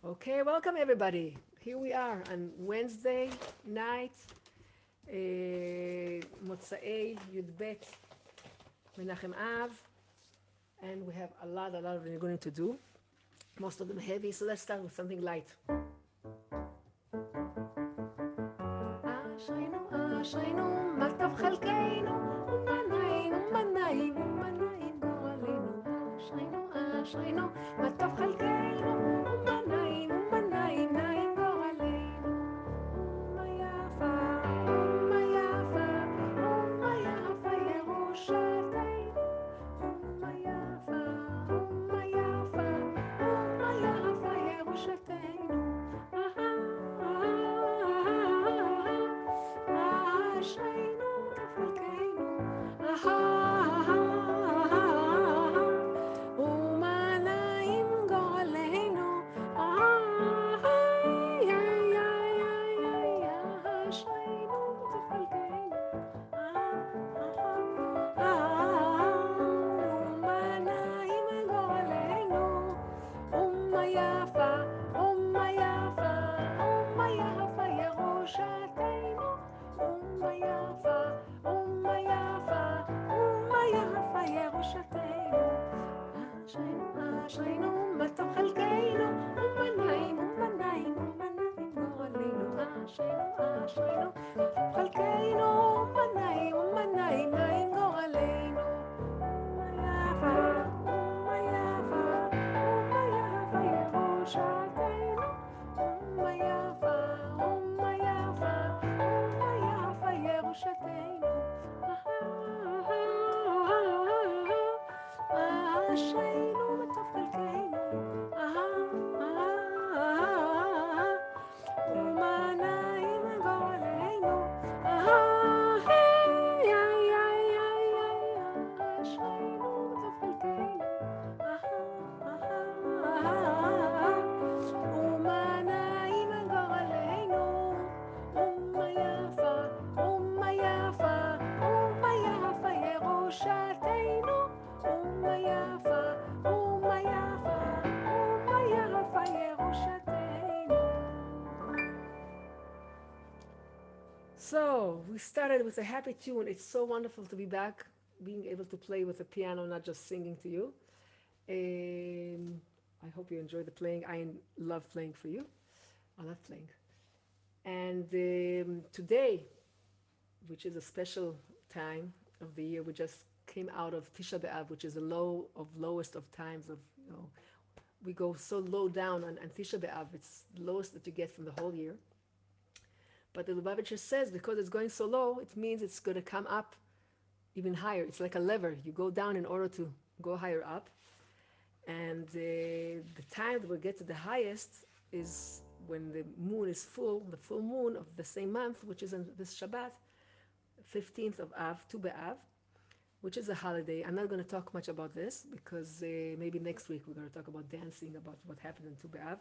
Okay, welcome everybody. Here we are on Wednesday night, Motzei Yudbet Menachem Av, and we have a lot of niggunim to do. Most of them heavy, so let's start with something light. אשרינו, אשרינו, מה טוב חלקנו, ומנעים גורלנו. אשרינו, אשרינו, מה טוב חלקנו, ומנעים נעים גורלנו. ומה יפה ירושתנו. ומה יפה ירושתנו. אשרינו תפלקנו, ומה נעים גורלנו. אשרינו תפלקנו, ומה נעים גורלנו. ומה יפה ירושתנו. ומה יפה ירושתנו. אשרינו מה טוב חלקנו, ומנעים גורלנו. אשרינו חלקנו, ומנעים נעים גורלנו. ומה יפה ירושתנו. ומה יפה ירושתנו. אשרינו מה טוב חלקנו, ומה נעים גורלנו. אשרינו מה טוב חלקנו, ומה נעים גורלנו. ומה יפה ירושתנו. ומה יפה ירושתנו. So, we started with a happy tune. It's so wonderful to be back, being able to play with the piano, not just singing to you. I hope you enjoy the playing. I love playing for you. I love playing. And today, which is a special time of the year, we just came out of Tisha B'Av, which is the lowest of times of, we go so low down on Tisha B'Av. It's the lowest that you get from the whole year. But the Lubavitcher says because it's going so low, it means it's going to come up even higher. It's like a lever. You go down in order to go higher up. And the time that we'll get to the highest is when the moon is full, the full moon of the same month, which is on this Shabat, 15th of Av, Tu B'Av, which is a holiday. I'm not going to talk much about this because maybe next week we're going to talk about dancing, about what happened in Tu B'Av.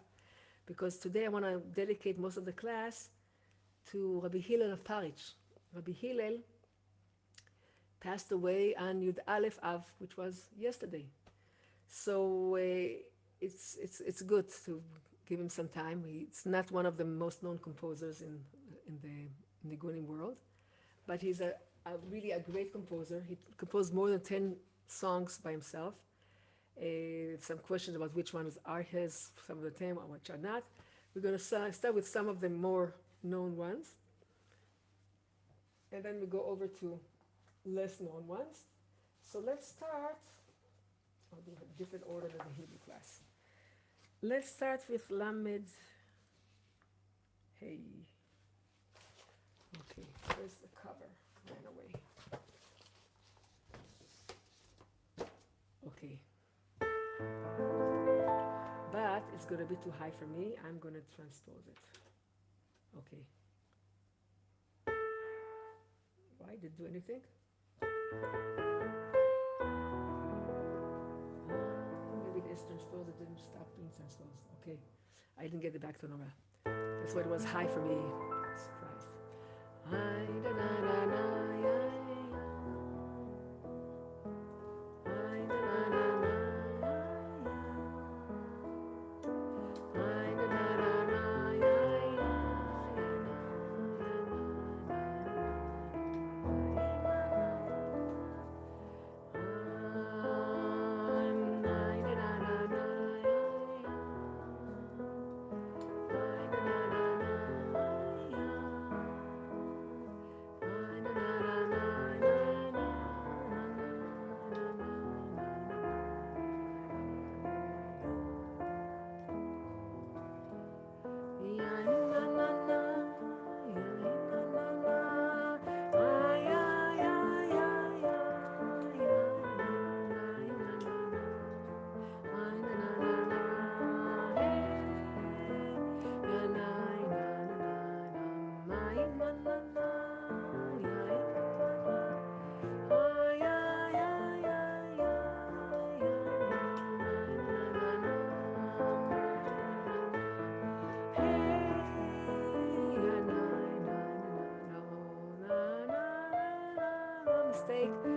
Because today I want to dedicate most of the class to Reb Hillel of Paritch. Reb Hillel passed away on Yud Aleph Av, which was yesterday. So it's good to give him some time. It's not one of the most known composers in the niggunim world, but he's really a great composer. He composed more than 10 songs by himself. Some questions about which ones are his, some of the 10, which are not. We're going to start with some of the more known ones, and then we go over to less known ones. So let's start. I'll do a different order than the Hebrew class. Let's start with Lamed Hey. Okay, where's the cover? Ran away. Okay. But it's going to be too high for me. I'm going to transpose it. Okay. Why? Did it do anything? Maybe this transposed, it didn't stop being transposed. Okay. I didn't get it back to Nora. That's why it was high for me. Surprised. take.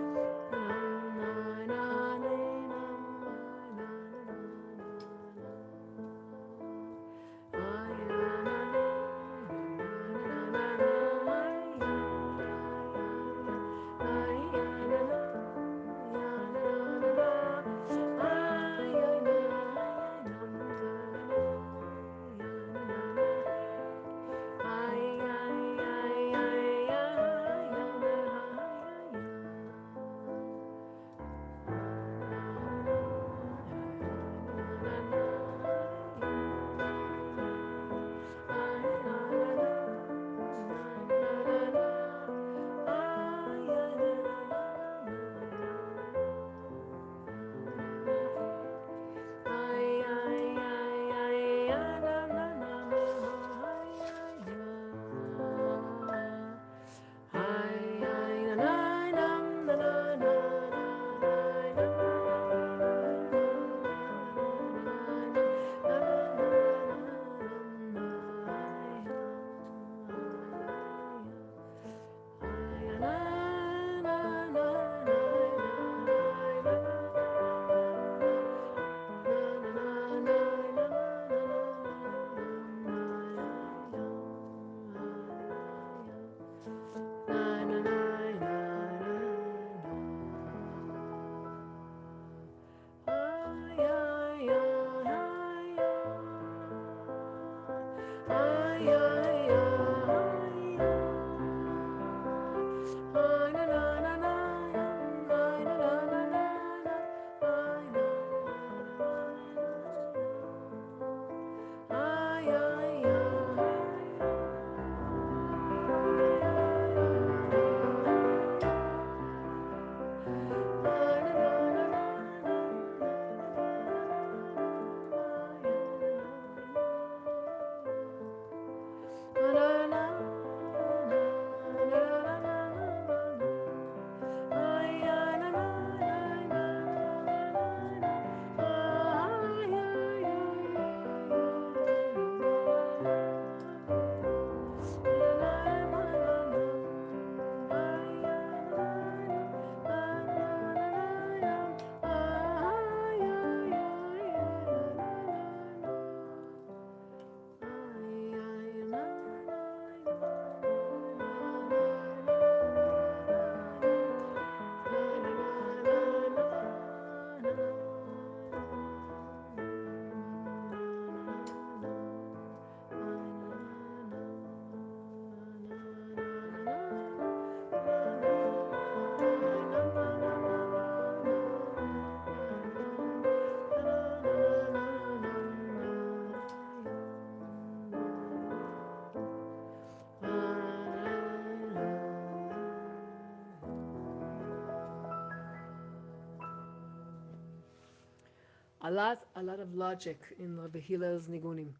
A lot of logic in Reb Hillel's niggunim.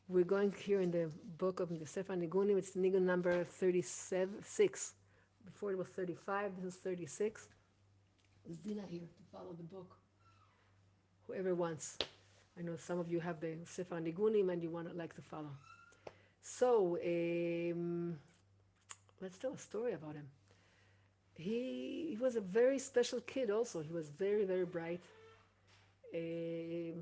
We're going here in the book of the Sefer Niggunim. It's niggun number 36. Before it was 35, this is 36. There's Dina here to follow the book. Whoever wants. I know some of you have the Sefer Niggunim and you want to like to follow. So, let's tell a story about him. He was a very special kid also. He was very, very bright. They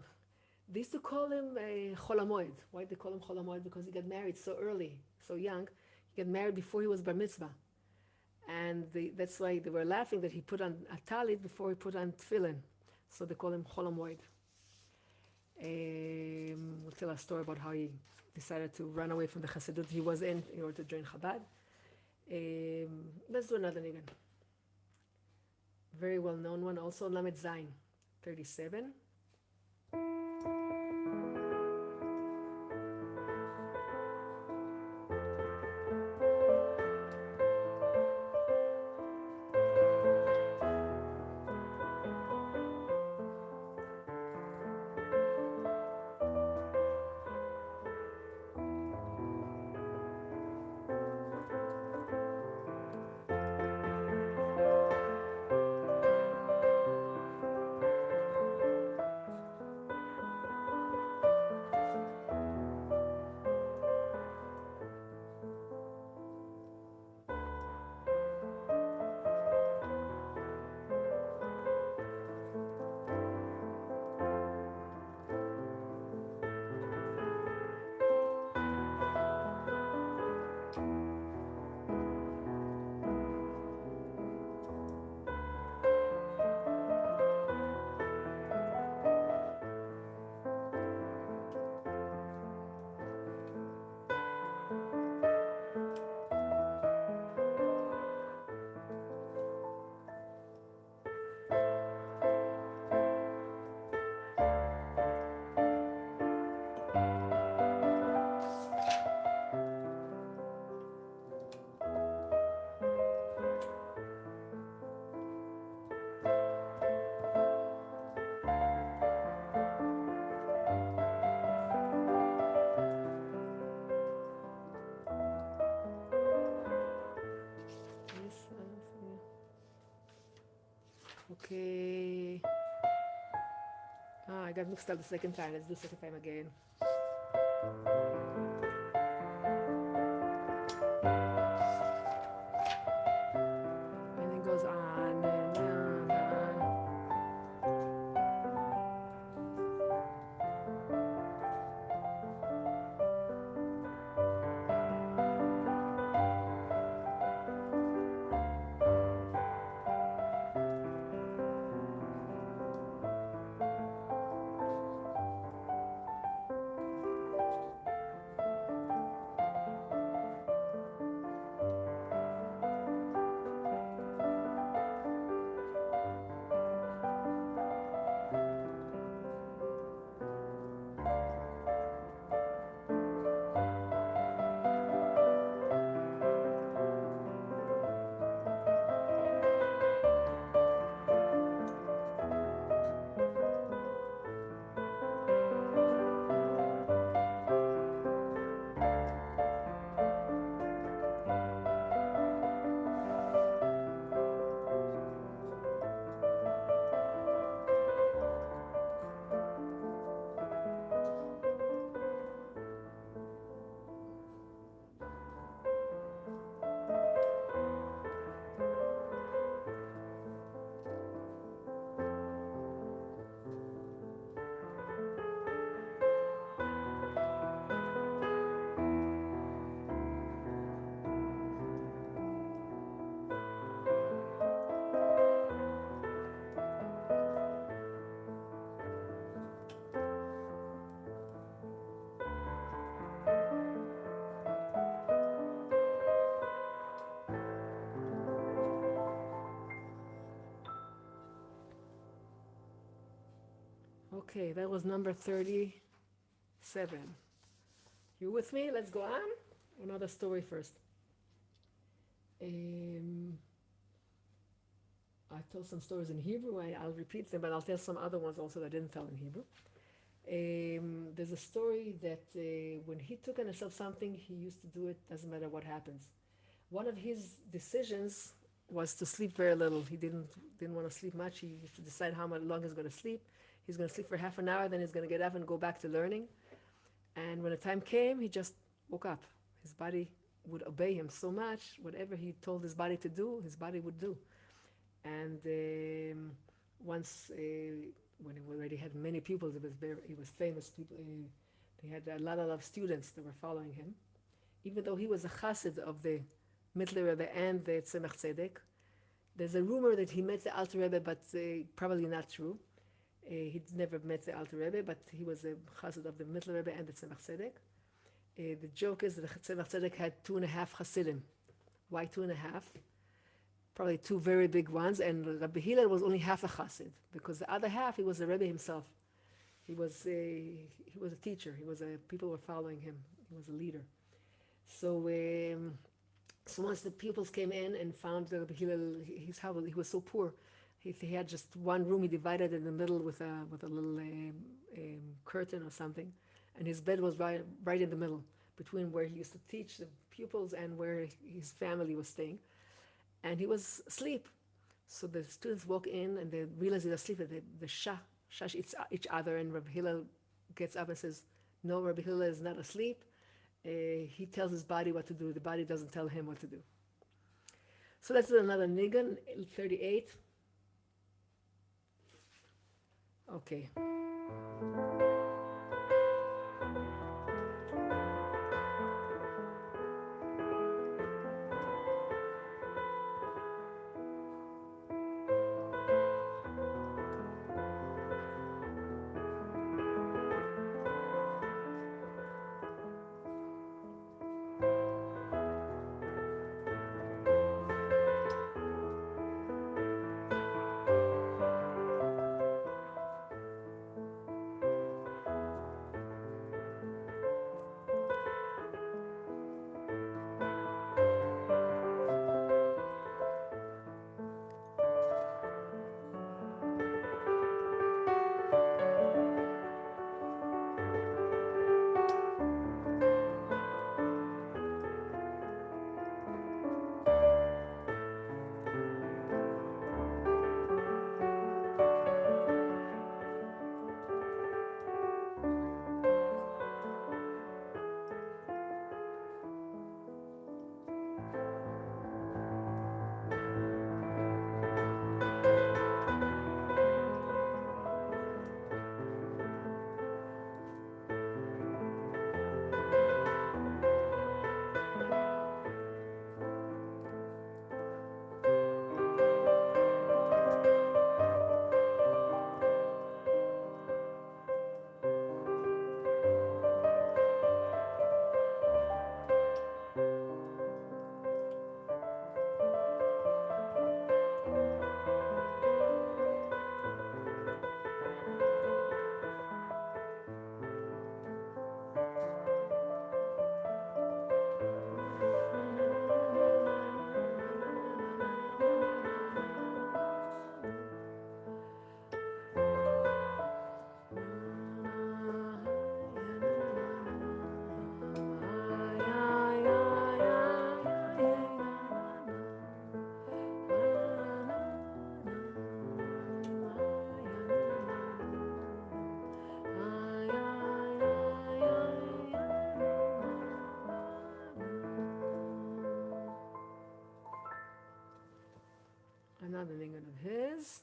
used to call him Chol HaMoed. Why did they call him Chol HaMoed? Because he got married so early, so young. He got married before he was bar mitzvah. And that's why they were laughing that he put on a talit before he put on tefillin. So they call him Chol HaMoed. We'll tell a story about how he decided to run away from the Chassidut he was in order to join Chabad. Let's do another niggun. Very well known one also, Lamed Zayin, 37. Okay. I got mixed up the second time. Let's do the second time again. And it goes on and on and on. Okay, that was number 37. You with me? Let's go on. Another story first. I told some stories in Hebrew. I'll repeat them, but I'll tell some other ones also that I didn't tell in Hebrew. There's a story that when he took on himself something, he used to do it, doesn't matter what happens. One of his decisions was to sleep very little. He didn't want to sleep much. He used to decide how long he's going to sleep. He's going to sleep for half an hour, then he's going to get up and go back to learning. And when the time came, he just woke up. His body would obey him so much. Whatever he told his body to do, his body would do. And once, when he already had many pupils, he was famous. They had a lot of students that were following him. Even though he was a chassid of the Middle Rebbe and the Tzemach Tzedek, there's a rumor that he met the Alter Rebbe, but probably not true. He never met the Alter Rebbe, but he was a chassid of the Middle Rebbe and the Tzemach Tzedek. The joke is that the Tzemach Tzedek had 2.5 chassidim. Why 2.5? Probably 2 very big ones, and Rabbi Hillel was only half a chassid, because the other half, he was the Rebbe himself. He was a teacher. People were following him. He was a leader. So once the pupils came in and found Rabbi Hillel, his house, he was so poor. He had just one room. He divided in the middle with a little curtain or something, and his bed was right in the middle between where he used to teach the pupils and where his family was staying, and he was asleep. So the students walk in and they realize he's asleep. And they shush each other, and Rabbi Hillel gets up and says, "No, Rabbi Hillel is not asleep. He tells his body what to do. The body doesn't tell him what to do." So that's another niggun, 38. Okay. says.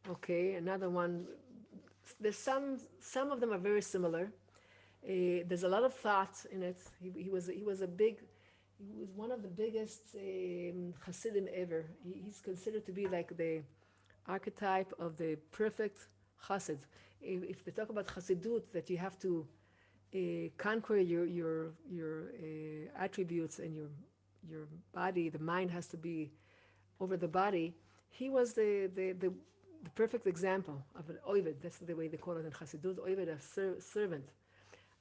Okay, another one. There's some of them are very similar. There's a lot of thought in it. He was one of the biggest Hasidim ever. He's considered to be like the archetype of the perfect Hasid. If they talk about Hasidut, that you have to conquer your attributes and your body, the mind has to be over the body. He was the perfect example of an oived. That's the way they call it in Hasidut. Oived,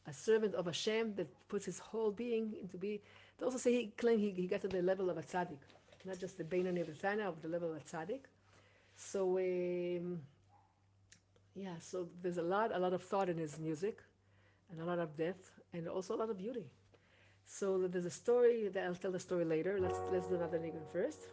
a servant of Hashem that puts his whole being into be. They also say he claimed he got to the level of a tzaddik, not just the Beinoni of the Tana, of the level of a tzaddik. So so there's a lot of thought in his music, and a lot of depth, and also a lot of beauty. So there's a story that I'll tell the story later. Let's do another niggun first.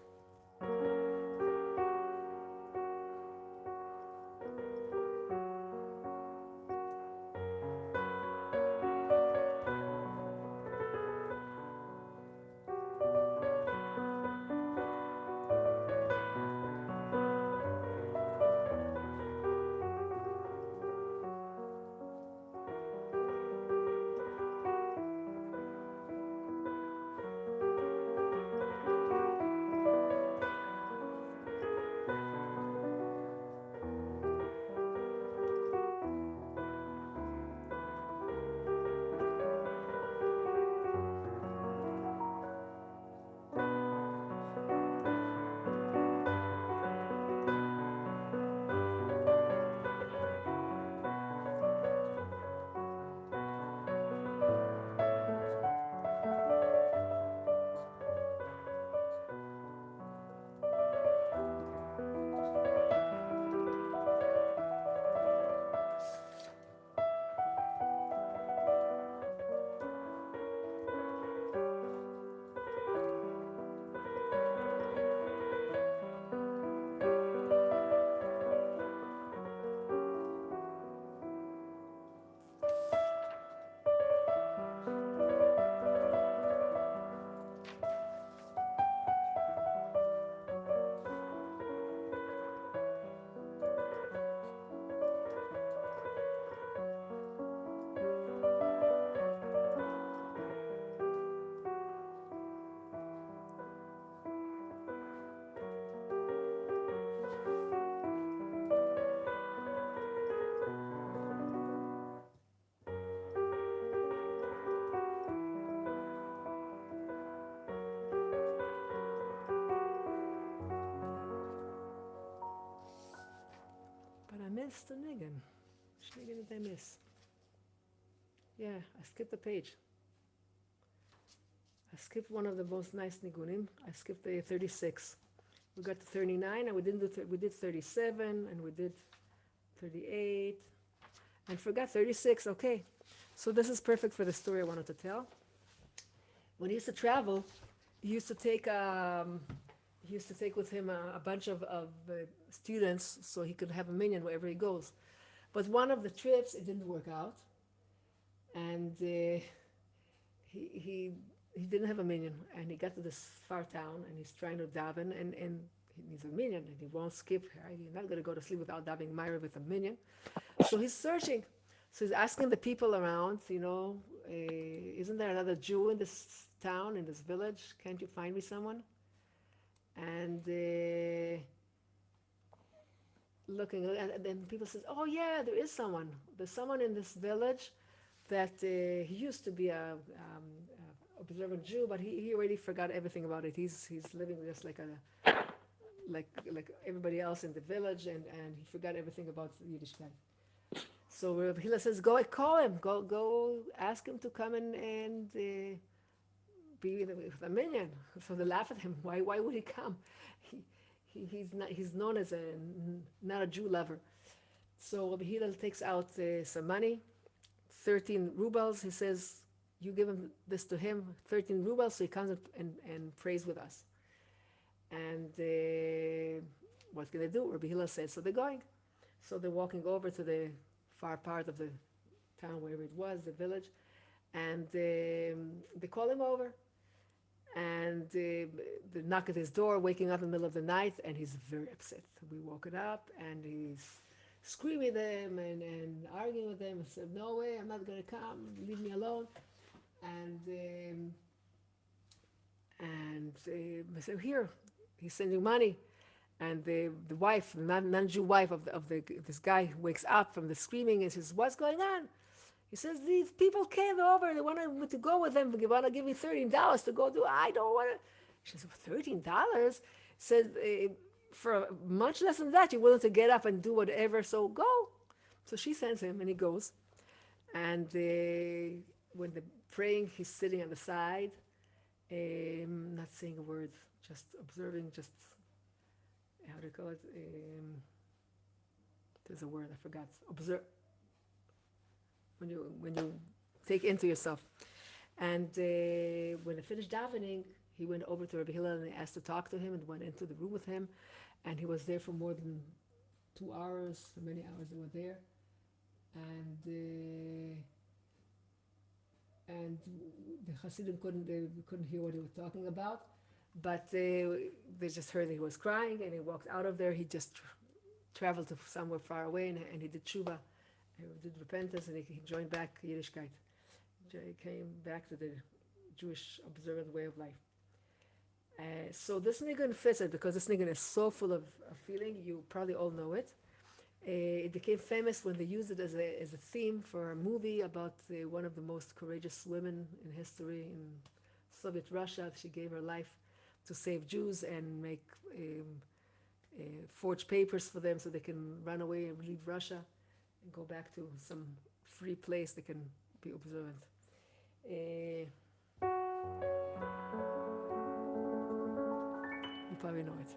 Missed the niggun. Which niggun did I miss? Yeah, I skipped a page. I skipped one of the most nice niggunim. I skipped the 36. We got to 39, and we didn't do. We did 37, and we did 38, and forgot 36. Okay, so this is perfect for the story I wanted to tell. When he used to travel, he used to take with him a bunch of students so he could have a minyan wherever he goes. But one of the trips, it didn't work out. And he didn't have a minyan. And he got to this far town, and he's trying to daven, and he needs a minyan, and he won't skip. He's not going to go to sleep without davening Myra with a minyan. So he's searching. So he's asking the people around, isn't there another Jew in this town, in this village? Can't you find me someone? And looking, and then people says, "Oh yeah, there is someone. There's someone in this village that he used to be a observant Jew, but he already forgot everything about it. He's living just like everybody else in the village, and he forgot everything about Yiddishkeit." So Reb Hillel says, "Go call him. Go ask him to come and be with a minyan." So they laugh at him. Why would he come? He's known as not a Jew lover. So Reb Hillel takes out some money, 13 rubles. He says, "You give him this to him, 13 rubles, so he comes and prays with us." And what can they do? Reb Hillel says, so they're going. So they're walking over to the far part of the town, wherever it was, the village, and they call him over. and they knock at his door, waking up in the middle of the night, and he's very upset. We woke it up, and he's screaming at them and arguing with them and said, "No way, I'm not going to come. Leave me alone." And I said, "Here, he's sending money." And the wife, the non-Jew wife of this guy, wakes up from the screaming and says, "What's going on?" He says, "These people came over. They want me to go with them. They want to give me $13 to go do. I don't want to." She says, "$13?" Says, "For much less than that, you're willing to get up and do whatever. So go." So she sends him, and he goes. And when they're praying, he's sitting on the side, not saying a word, just observing, just how do you call it? There's a word I forgot. Observe when you take into yourself. And when they finished davening, he went over to Reb Hillel and he asked to talk to him and went into the room with him. And he was there for more than 2 hours, so many hours they were there. And the Hasidim couldn't hear what he was talking about, but they just heard that he was crying, and he walked out of there. He just traveled to somewhere far away, and he did tshuva, he did repentance, and he joined back Yiddishkeit. He came back to the Jewish observant way of life. So this niggun fits it, because this niggun is so full of feeling. You probably all know it. It became famous when they used it as a theme for a movie about one of the most courageous women in history in Soviet Russia. She gave her life to save Jews and make forge papers for them so they can run away and leave Russia and go back to some free place they can be observant. You probably know it.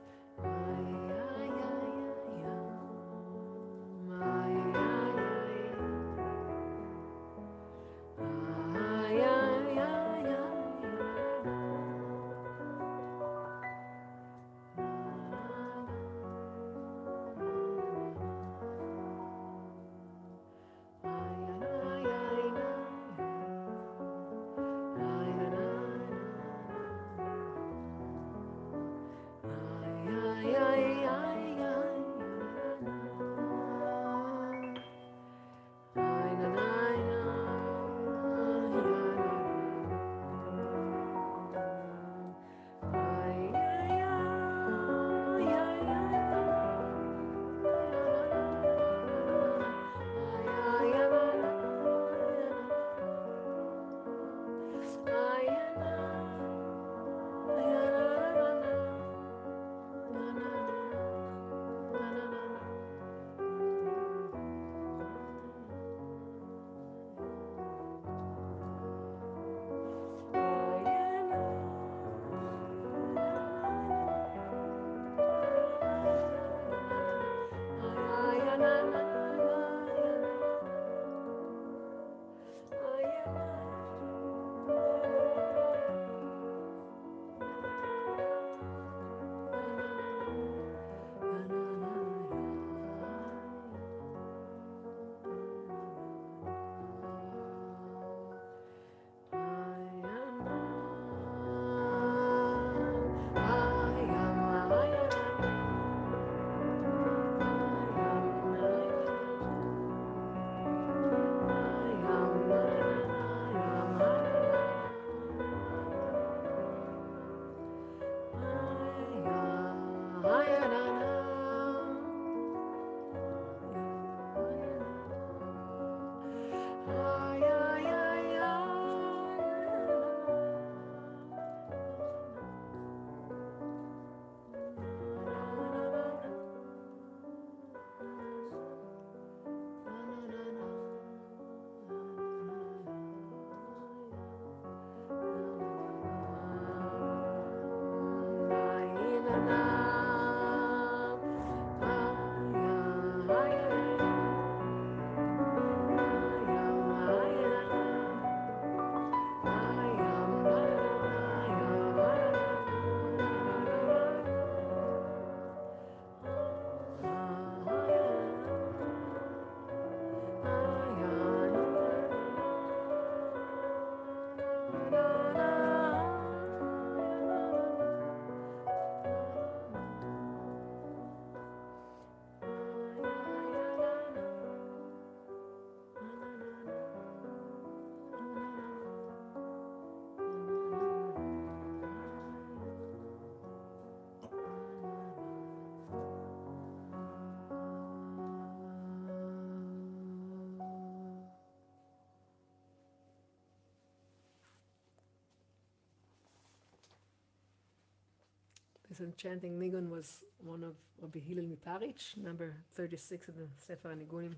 This enchanting nigun was one of Reb Hillel of Paritch, number 36 in the Sefer Niggunim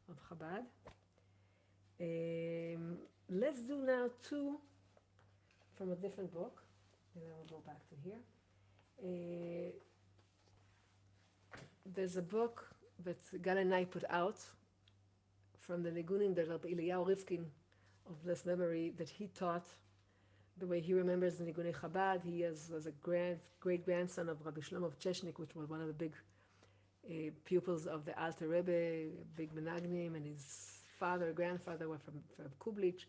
of Chabad. Let's do now two from a different book, and I will go back to here. There's a book that Gal and I put out from the niggunim that Rabbi Eliyahu of blessed memory, that he taught the way he remembers the niggunei Chabad. He was a great-grandson of Rabbi Shlomo of Chechnik, which was one of the big pupils of the Alter Rebbe, big menagnim, and his grandfather were from Kublich.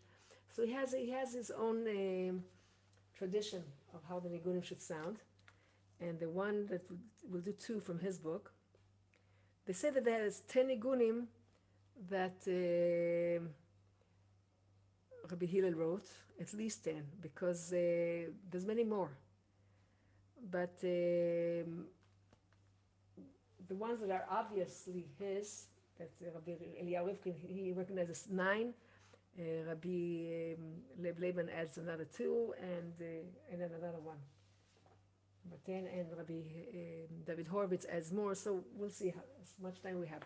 So he has his own tradition of how the niggunim should sound. And the one that we'll do two from his book, they say that there's 10 niggunim that Rabbi Hillel wrote, at least 10, because there's many more. But the ones that are obviously his, that Rabbi Eliyahu he recognizes 9. Rabbi Leibman adds another 2, and then another one. But 10, and Rabbi David Horowitz adds more, so we'll see how much time we have.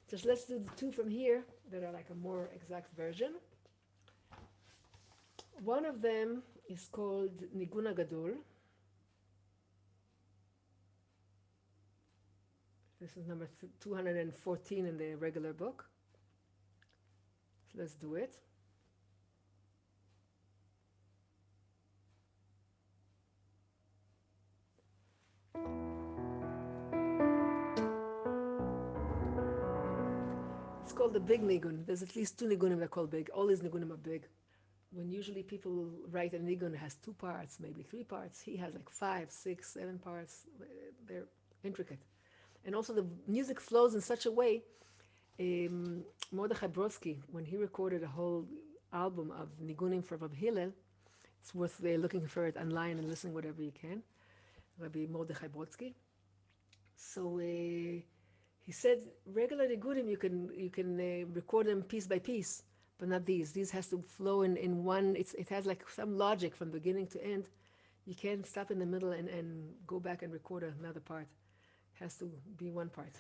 Just let's do the 2 from here that are like a more exact version. One of them is called Nigun Gadol. This is number 214 in the regular book. So let's do it. It's called the big nigun. There's at least 2 nigunim that are called big. All these nigunim are big. When usually people write a nigun that has 2 parts, maybe 3 parts, he has like 5, 6, 7 parts. They're intricate. And also the music flows in such a way. Mordechai Brodsky, when he recorded a whole album of nigunim for Reb Hillel, it's worth looking for it online and listening whatever you can. Rabbi Mordechai Brodsky. So he said, regular nigunim you can record them piece by piece, but not these. These has to flow in one. It has like some logic from beginning to end. You can't stop in the middle and go back and record another part. It has to be one part.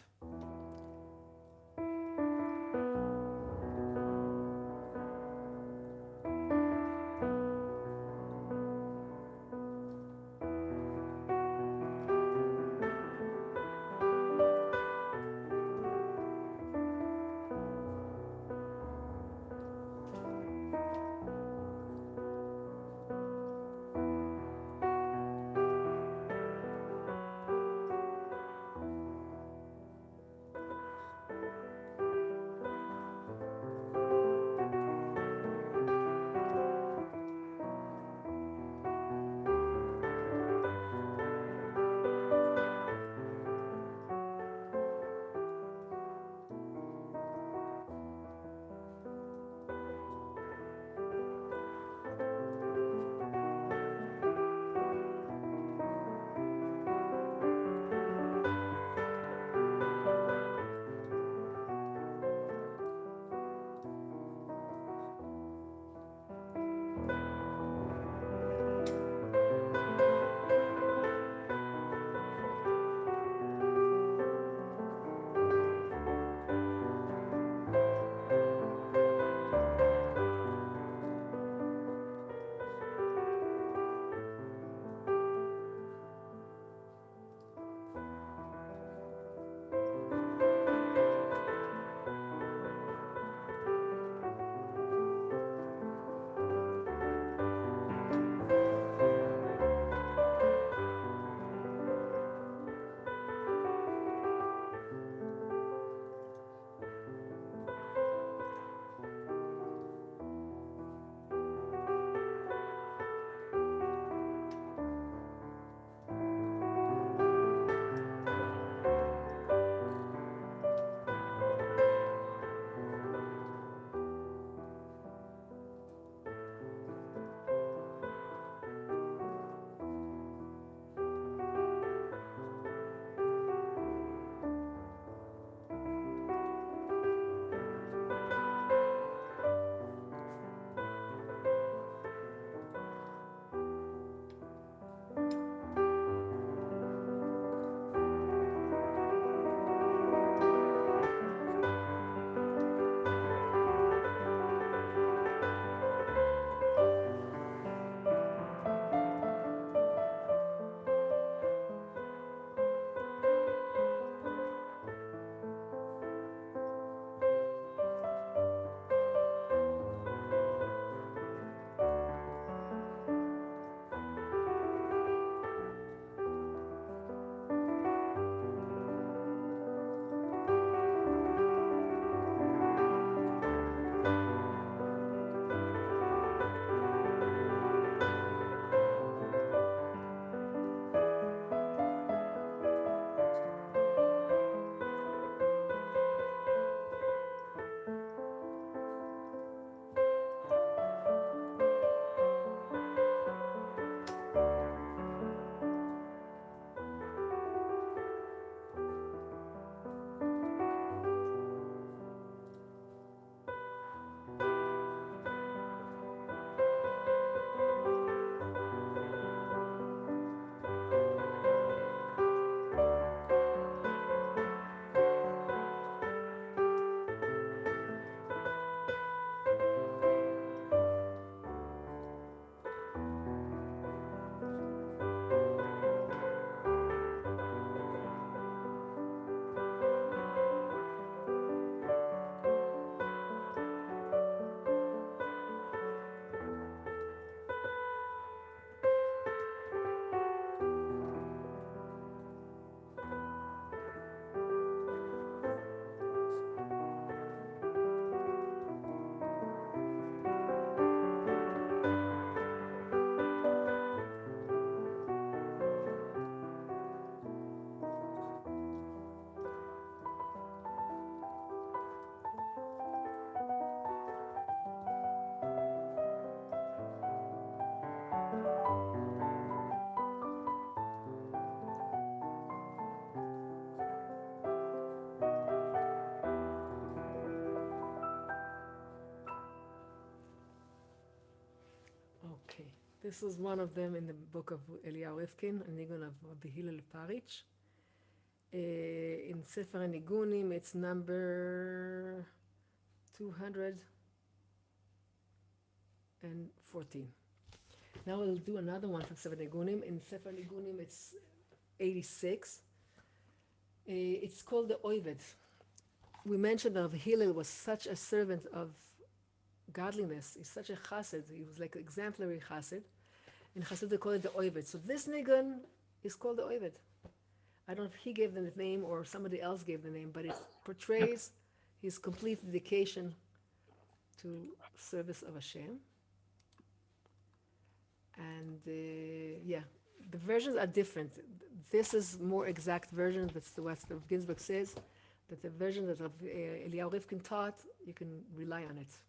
This was one of them in the book of Eliyahu Rifkin, a niggun of Reb Hillel of Paritch. In Sefer Niggunim, it's number 214. Now we'll do another one from Sefer Niggunim. In Sefer Niggunim, it's 86. It's called the Oived. We mentioned that Reb Hillel was such a servant of godliness. He's such a chassid. He was like an exemplary chassid. In chassid they call it the Oived. So this niggun is called the Oived. I don't know if he gave the name or somebody else gave the name, but it portrays his complete dedication to service of Hashem. And the versions are different. This is more exact version. That's what Ginzburg says, that the version that Eliyahu Rifkin taught, you can rely on it.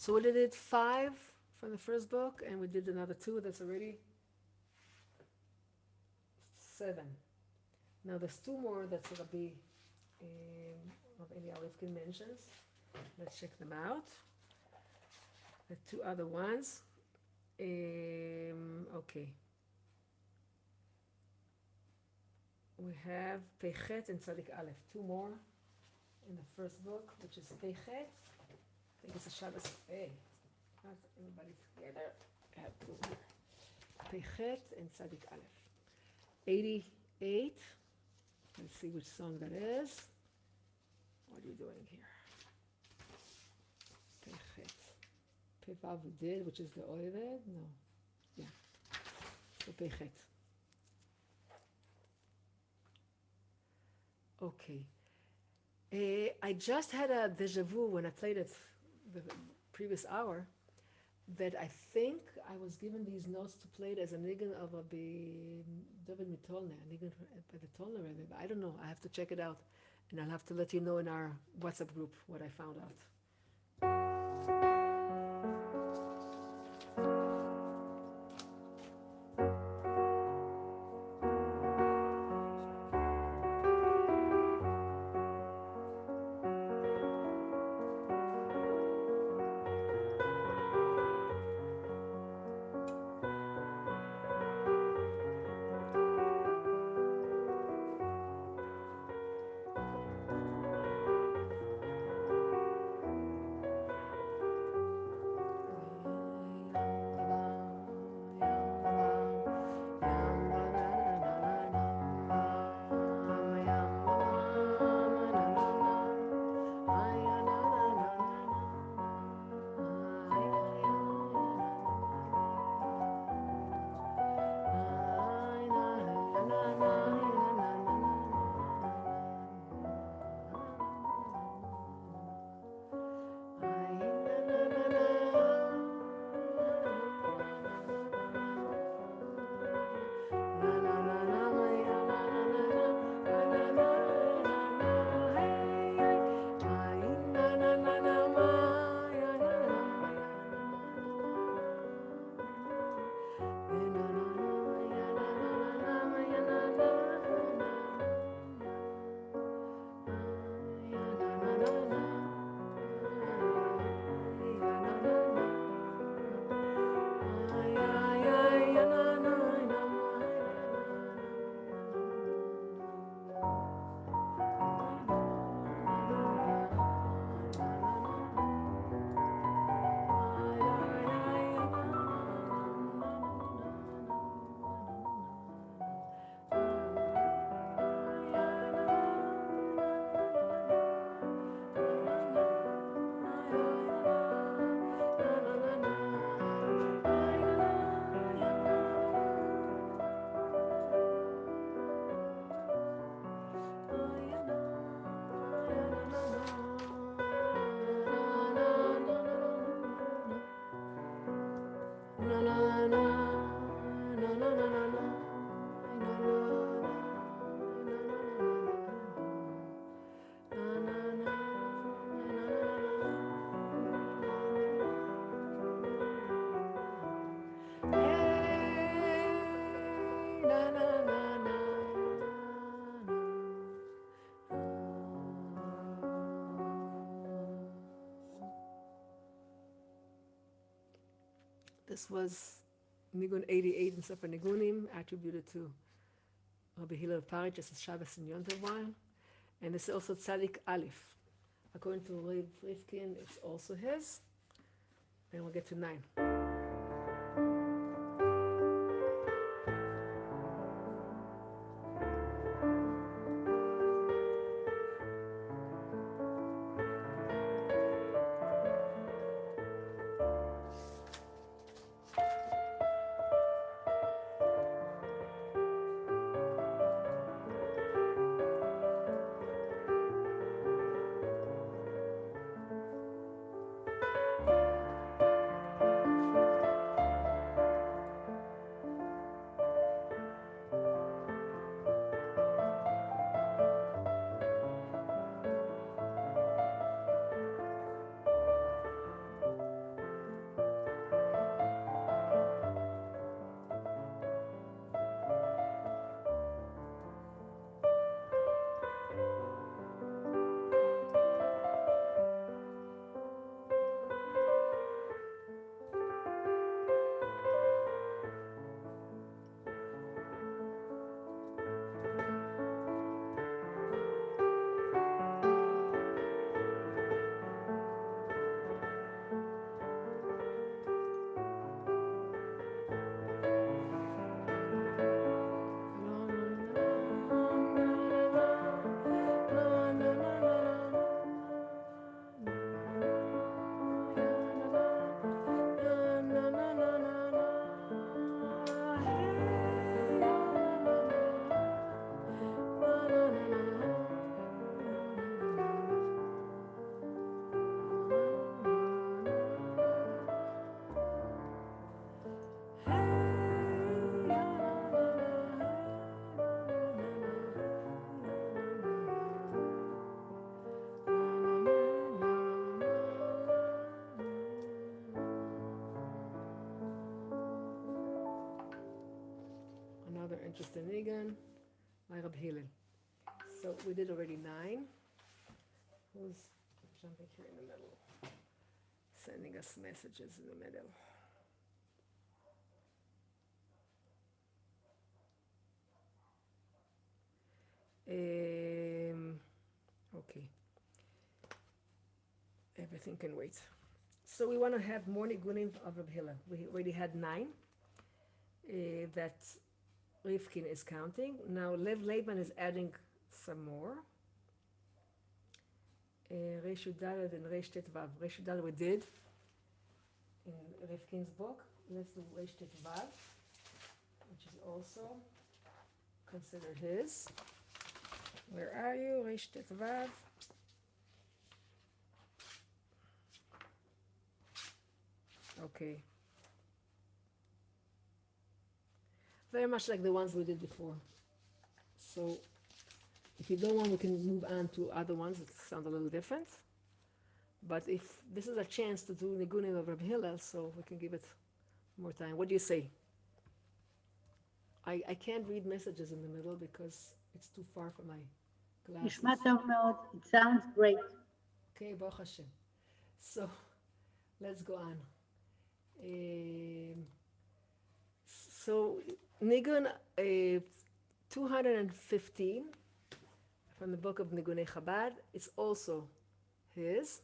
So we did 5 from the first book, and we did another 2. That's already 7. Now there's 2 more that Rabbi of Eliyahu Rifkin mentions. Let's check them out. The 2 other ones. Okay. We have Peichet and Tzadik Aleph. 2 more in the first book, which is Peichet. I think it's a Shabbos. Hey, not everybody together. I have 2 here. Peichet and Tzadik Aleph. 88. Let's see which song that is. What are you doing here? Pechet. Pevav we did, which is the oived? No. Yeah. So pechet. Okay. I just had a deja vu when I played it the previous hour that I think I was given these notes to play it as a niggun of a David Mitolne, a niggun by the Tolne Rebbe. But I don't know. I have to check it out. And I'll have to let you know in our WhatsApp group what I found out. This was Nigun 88 in Sefer Nigunim, attributed to Reb Hillel of Paritch, as Shabbos and Yom Tov. And it's also Tzadik Aleph. According to Reb Rifkin, it's also his. Then we'll get to 9. the niggun by Reb Hillel. So we did already 9. Who's jumping here in the middle? Sending us messages in the middle. Okay. Everything can wait. So we want to have more niggunim of Reb Hillel. We already had 9 that Rivkin is counting. Now Lev Laban is adding some more. Resh Yudalad and Resh Tet Vav. Resh Yudalad we did in Rivkin's book. Let's do Resh Tet Vav, which is also considered his. Where are you? Resh Tet Vav. Okay. Very much like the ones we did before. So if you don't want, we can move on to other ones that sound a little different. But if this is a chance to do niggunim of Reb Hillel, so we can give it more time. What do you say? I can't read messages in the middle because it's too far from my glasses. נשמע טוב מאוד. It sounds great. Okay, Baruch Hashem. So let's go on. So Nigun 215 from the book of Niggunei Chabad is also his.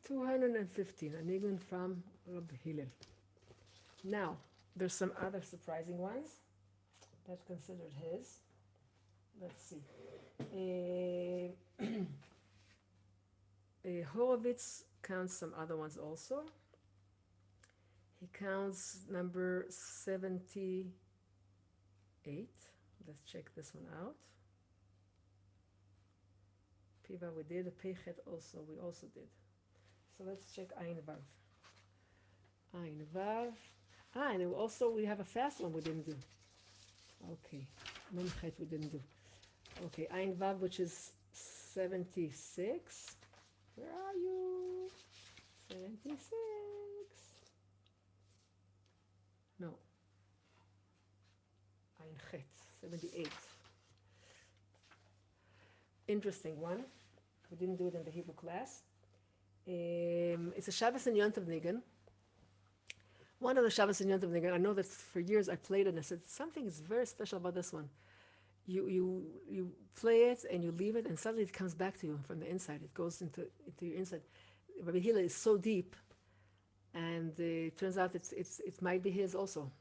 $215, a nigun from Reb Hillel. Now, there's some other surprising ones that's considered his. Let's see. Horowitz counts some other ones also. He counts number 78. Let's check this one out. Piva we did, Pechet also, we also did. So let's check Ayin Vav. Ayin Vav. And also we have a fast one we didn't do. Okay. Memchet we didn't do. Okay, Ayin Vav, which is 76. Where are you? 76. No. Ein Chet, 78. Interesting one. We didn't do it in the Hebrew class. It's a Shabbos and Yom Tov Nigun. One of the Shabbos and Yom Tov Nigun, I know that for years I played it and I said, something is very special about this one. You play it and you leave it and suddenly it comes back to you from the inside. It goes into your inside. Rabbi Hillel is so deep, and it turns out it might be his also.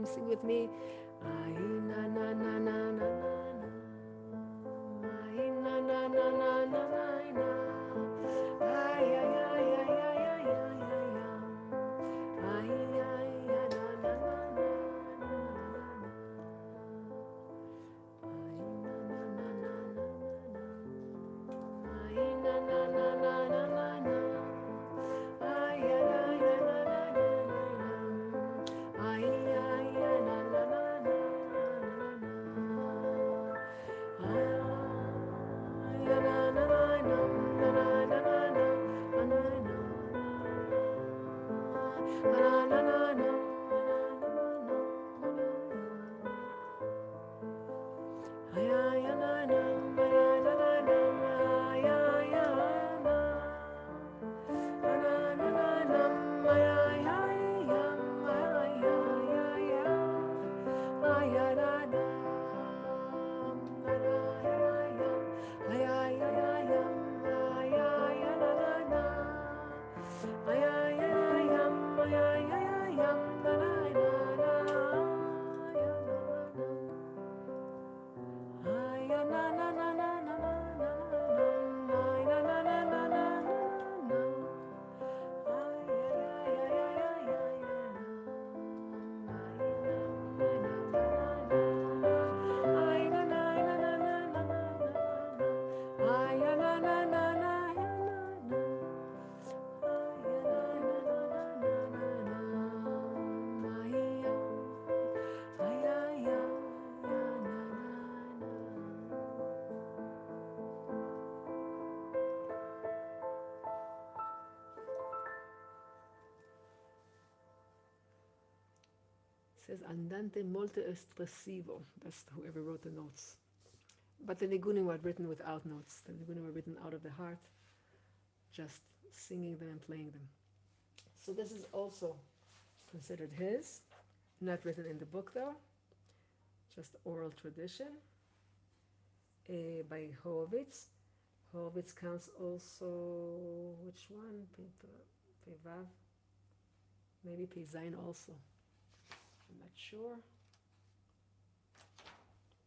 Sing with me. Says andante molto espressivo. That's whoever wrote the notes. But the niggunim were written without notes. The niggunim were written out of the heart, just singing them and playing them. So this is also considered his, not written in the book though, just oral tradition by Horowitz. Horowitz counts also, which one? Pevav? Maybe Pezain also. I'm not sure.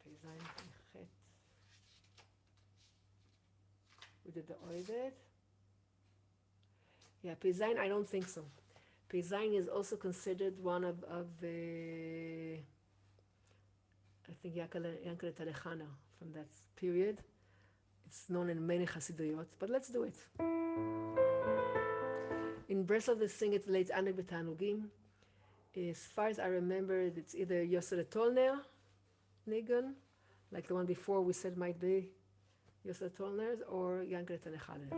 Pezain Chet. We did the oidet. Yeah, Pezain, I don't think so. Pezain is also considered one of the, I think, Yankele Talechana from that period. It's known in many Hasiduyot, but let's do it. In Breslov, they sing it late Anek B'Tanugim. As far as I remember, it's either Yosef Tolner, niggun, like the one before we said might be Yosef Tolner's, or Yankele Talechana.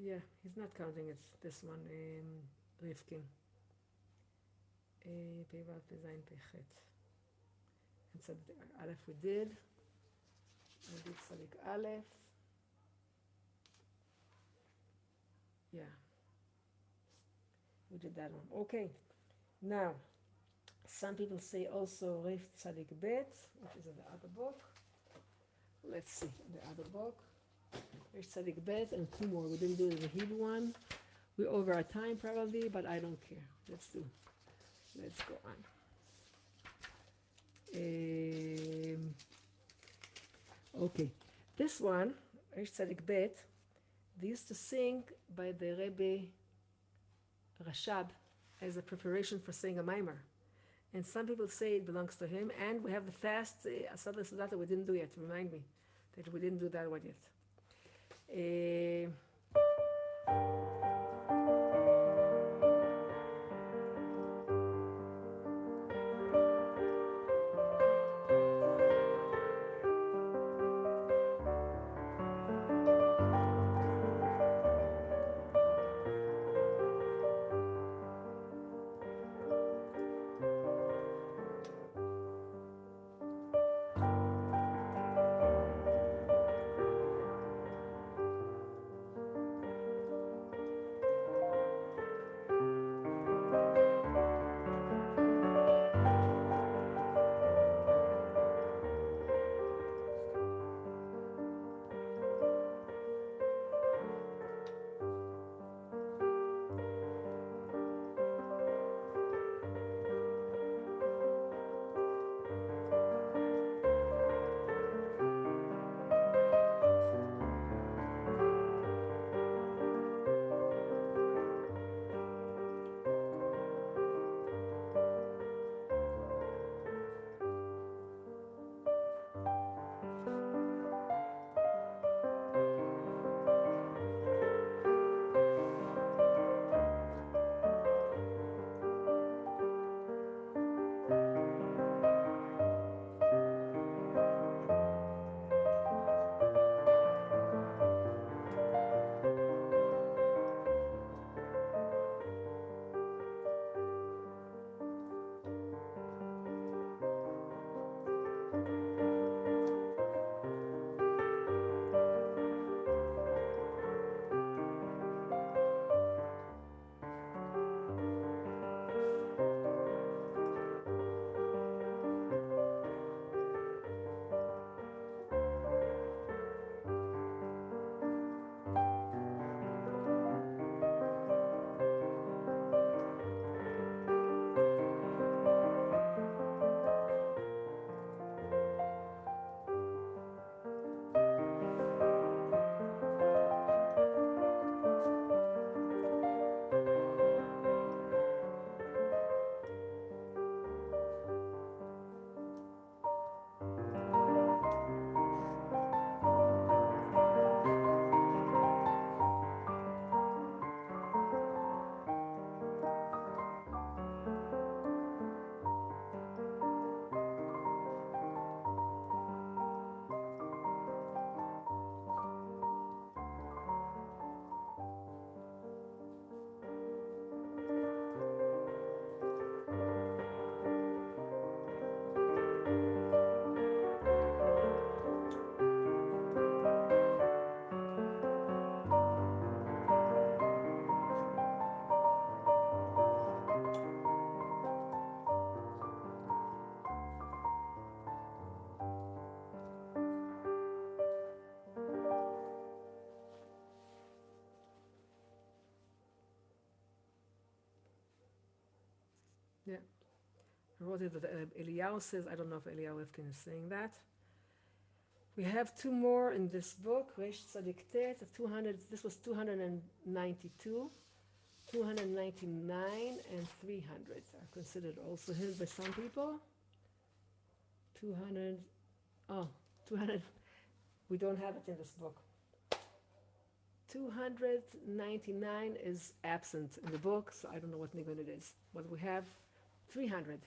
Yeah, he's not counting. It's this one, Rifkin. Peivat Pezain Pechet. And so Aleph we did. We did Sadik Aleph. Yeah. We did that one. Okay. Now, some people say also Rif Tzadik Bet, which is in the other book. Let's see, the other book. There's Tzadik Bet and two more. We didn't do the Hebrew one. We're over our time probably, but I don't care. Let's go on. Okay, this one, Yahrtzeit Bet, they used to sing by the Rebbe Rashab as a preparation for saying a mimer. And some people say it belongs to him, and we have the fast Asad that we didn't do yet. Remind me that we didn't do that one yet. Yeah. I wrote it that Eliyahu says, I don't know if Eliyahu Lifkin is saying that. We have two more in this book, Resh Tzadik Tet, 200, this was 292, 299, and 300 are considered also his by some people. 200, 200, we don't have it in this book. 299 is absent in the book, so I don't know what niggun it is. But we have 300.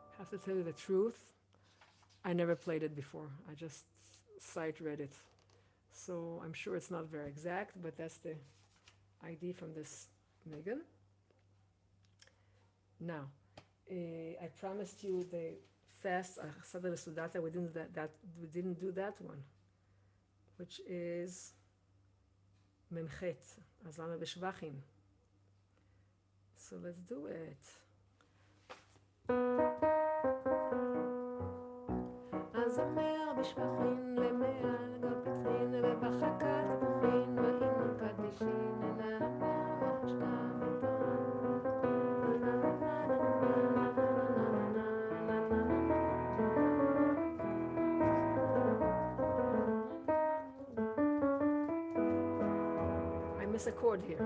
I have to tell you the truth, I never played it before. I just sight read it. So I'm sure it's not very exact, but that's the idea from this niggun. Now, I promised you the fast Sadar Sudata. We didn't do that one, which is Memchet Azlama B'Shvachim. So let's do it. הזמר בשבחין למעל גל פתחין ובחכת תפוחין והנה קדישין I miss a chord here.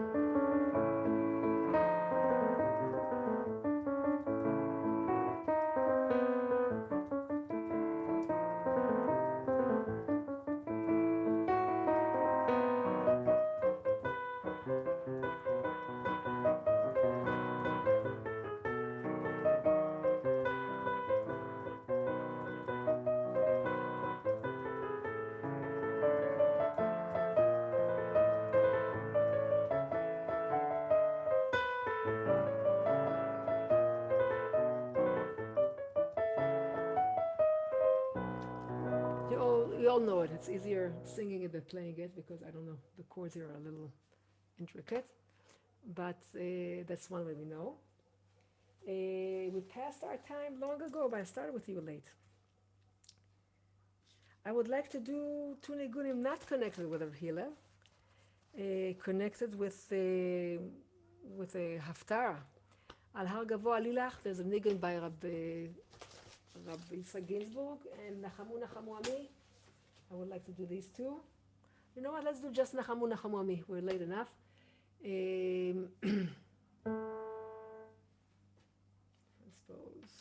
You all know it. It's easier singing it than playing it because I don't know, the chords here are a little intricate, but that's one way we know. We passed our time long ago, but I started with you late. I would like to do two niggunim not connected with Reb Hillel, connected with a Haftara. Al Har Gavoa Lilach, there's a niggun by Rabbi Yitzchak Ginzburg, and Nachamu Nachamu Ami. I would like to do these two. You know what, let's do just Nachamu Nachamu Ami. We're late enough. I suppose.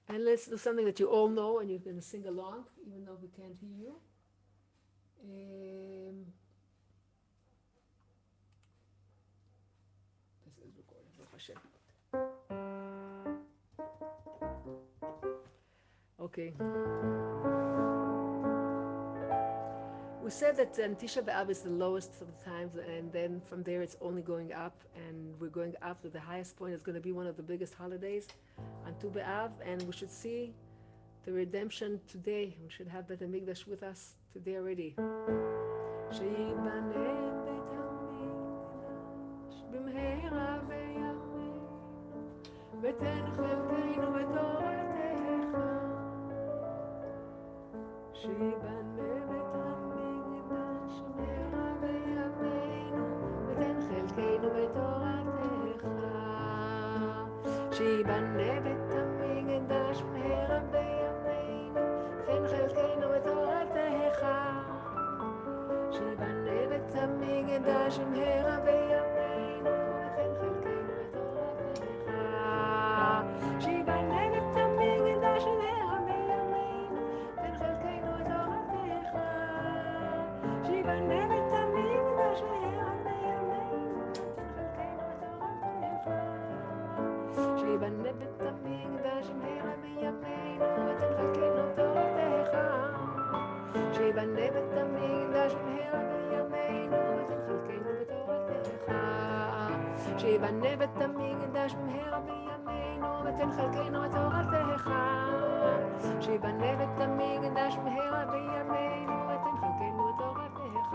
And let's do something that you all know and you're going to sing along, even though we can't hear you. This is recorded, Baruch Hashem. Okay. We said that Tisha B'Av is the lowest of the times, and then from there it's only going up, and we're going up to the highest point. It's going to be one of the biggest holidays on Tu B'Av, and we should see the redemption today. We should have Beit Midrash with us today already. שיבנה בית המקדש מהרה בימינו, תן חלקנו בתורתך. שיבנה בית המקדש מהרה בימינו, תן חלקנו בתורתך. שיבנה בית המקדש מהרה בימינו, תן חלקנו בתורתך. שיבנה בית המקדש מהרה בימינו, תן חלקנו בתורתך. שיבנה בית המקדש מהרה בימינו, ותן חלקנו בתורתך. שיבנה בית המקדש מהרה בימינו, ותן חלקנו בתורתך. שיבנה בית המקדש מהרה בימינו, ותן חלקנו בתורתך. שיבנה בית המקדש מהרה בימינו, ותן חלקנו בתורתך.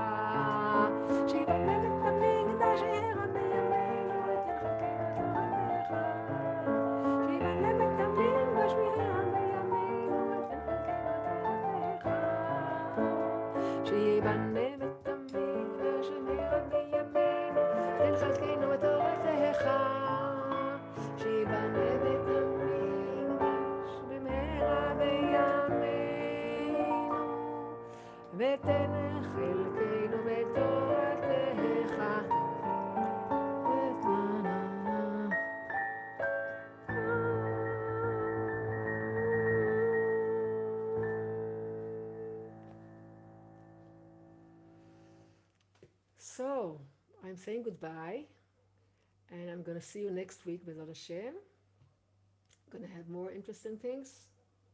שיבנה בית המקדש מהרה בימינו, ותן חלקנו בתורתך. שיבנה בית המקדש ותן חלקנו בתורתך. So, I'm saying goodbye, and I'm going to see you next week, B'ezrat Hashem. I'm going to have more interesting things.